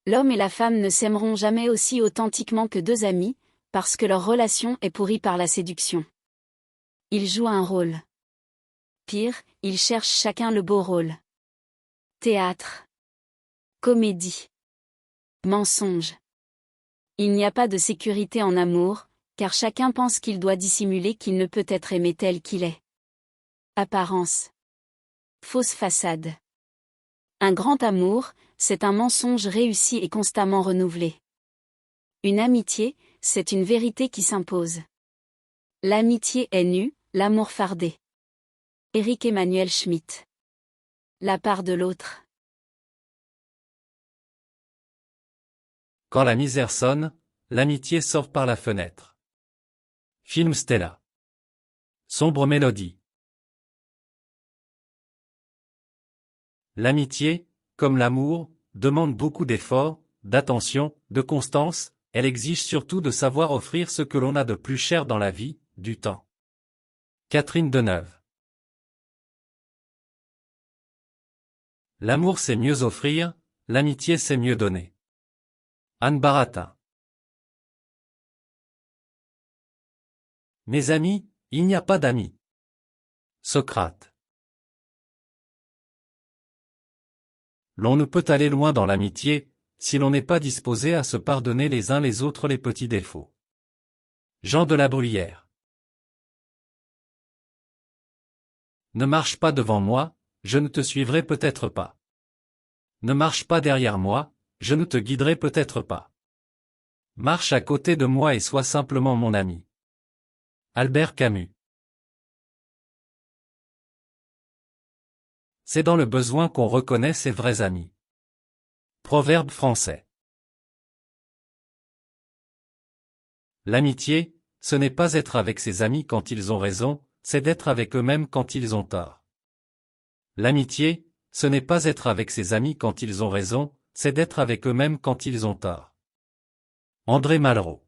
L'homme et la femme ne s'aimeront jamais aussi authentiquement que deux amis, parce que leur relation est pourrie par la séduction. Ils jouent un rôle. Pire, ils cherchent chacun le beau rôle. Théâtre. Comédie. Mensonge. Il n'y a pas de sécurité en amour, car chacun pense qu'il doit dissimuler qu'il ne peut être aimé tel qu'il est. Apparence. Fausse façade. Un grand amour, c'est un mensonge réussi et constamment renouvelé. Une amitié, c'est une vérité qui s'impose. L'amitié est nue, l'amour fardé. Éric Emmanuel Schmitt. La part de l'autre. Quand la misère sonne, l'amitié sort par la fenêtre. Film Stella. Sombre mélodie. L'amitié, comme l'amour, demande beaucoup d'efforts, d'attention, de constance, elle exige surtout de savoir offrir ce que l'on a de plus cher dans la vie, du temps. Catherine Deneuve. L'amour c'est mieux offrir, l'amitié c'est mieux donner. Anne Baratin. Mes amis, il n'y a pas d'amis. Socrate. L'on ne peut aller loin dans l'amitié, si l'on n'est pas disposé à se pardonner les uns les autres les petits défauts. Jean de la Bruyère. Ne marche pas devant moi, je ne te suivrai peut-être pas. Ne marche pas derrière moi, je ne te guiderai peut-être pas. Marche à côté de moi et sois simplement mon ami. Albert Camus. C'est dans le besoin qu'on reconnaît ses vrais amis. Proverbe français. L'amitié, ce n'est pas être avec ses amis quand ils ont raison, c'est d'être avec eux-mêmes quand ils ont tort. L'amitié, ce n'est pas être avec ses amis quand ils ont raison, c'est d'être avec eux-mêmes quand ils ont tort. André Malraux.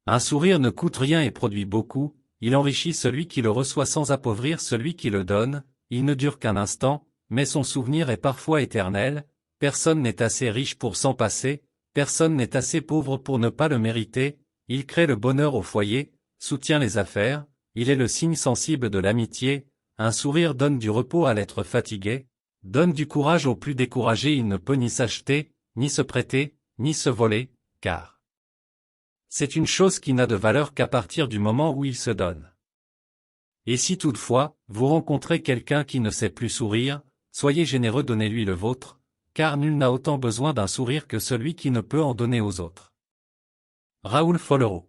Un sourire ne coûte rien et produit beaucoup, il enrichit celui qui le reçoit sans appauvrir celui qui le donne, il ne dure qu'un instant, mais son souvenir est parfois éternel, personne n'est assez riche pour s'en passer, personne n'est assez pauvre pour ne pas le mériter, il crée le bonheur au foyer, soutient les affaires, il est le signe sensible de l'amitié, un sourire donne du repos à l'être fatigué, donne du courage au plus découragé, il ne peut ni s'acheter, ni se prêter, ni se voler, car c'est une chose qui n'a de valeur qu'à partir du moment où il se donne. Et si toutefois, vous rencontrez quelqu'un qui ne sait plus sourire, soyez généreux, donnez-lui le vôtre, car nul n'a autant besoin d'un sourire que celui qui ne peut en donner aux autres. Raoul Follereau.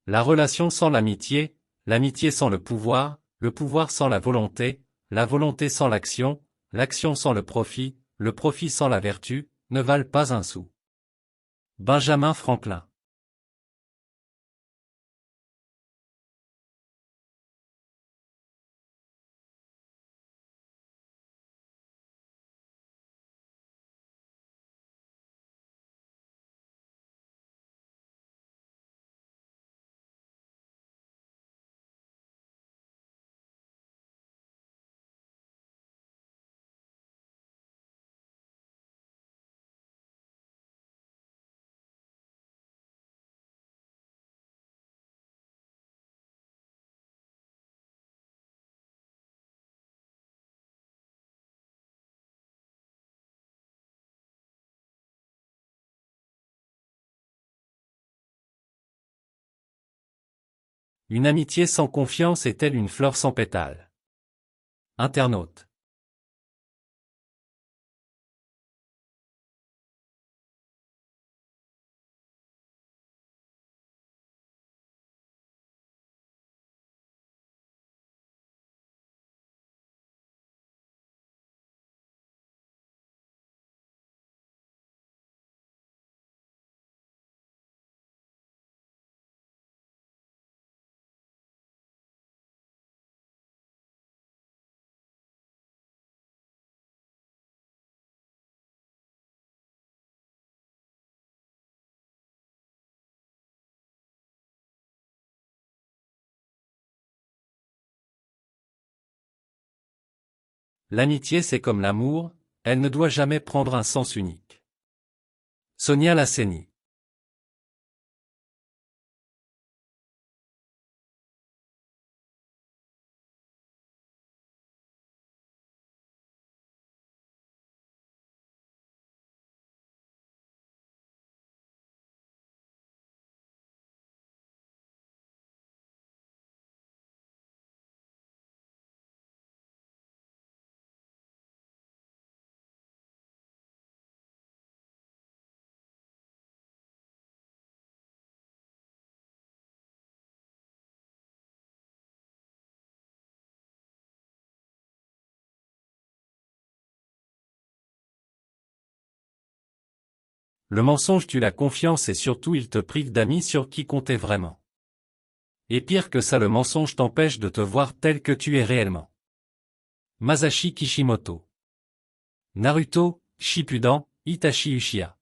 La relation sans l'amitié, l'amitié sans le pouvoir sans la volonté sans l'action, l'action sans le profit sans la vertu, ne valent pas un sou. Benjamin Franklin. Une amitié sans confiance est-elle une fleur sans pétales? Internaute. L'amitié c'est comme l'amour, elle ne doit jamais prendre un sens unique. Sonia Lasseni. Le mensonge tue la confiance et surtout il te prive d'amis sur qui compter vraiment. Et pire que ça, le mensonge t'empêche de te voir tel que tu es réellement. Masashi Kishimoto. Naruto, Shippuden, Itachi Uchiha.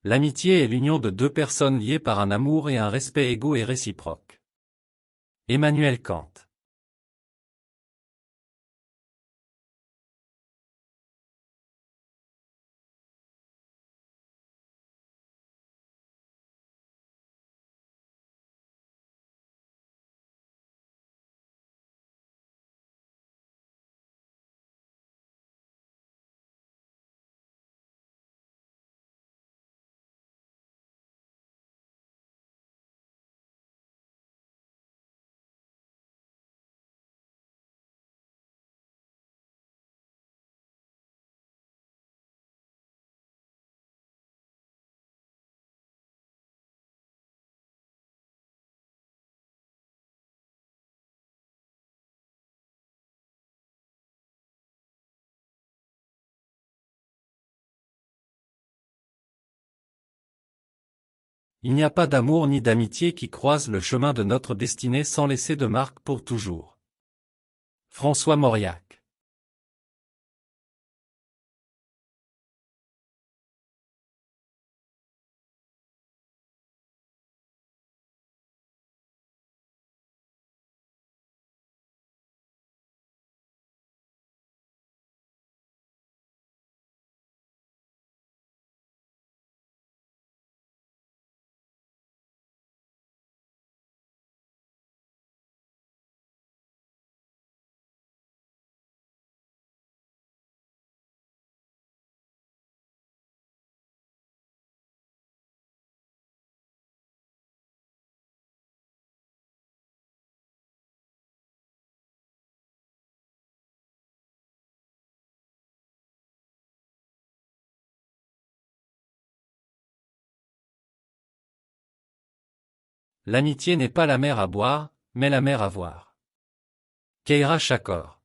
L'amitié est l'union de deux personnes liées par un amour et un respect égaux et réciproques. Emmanuel Kant. Il n'y a pas d'amour ni d'amitié qui croisent le chemin de notre destinée sans laisser de marque pour toujours. François Mauriac. L'amitié n'est pas la mer à boire, mais la mer à voir. Keira Shakor.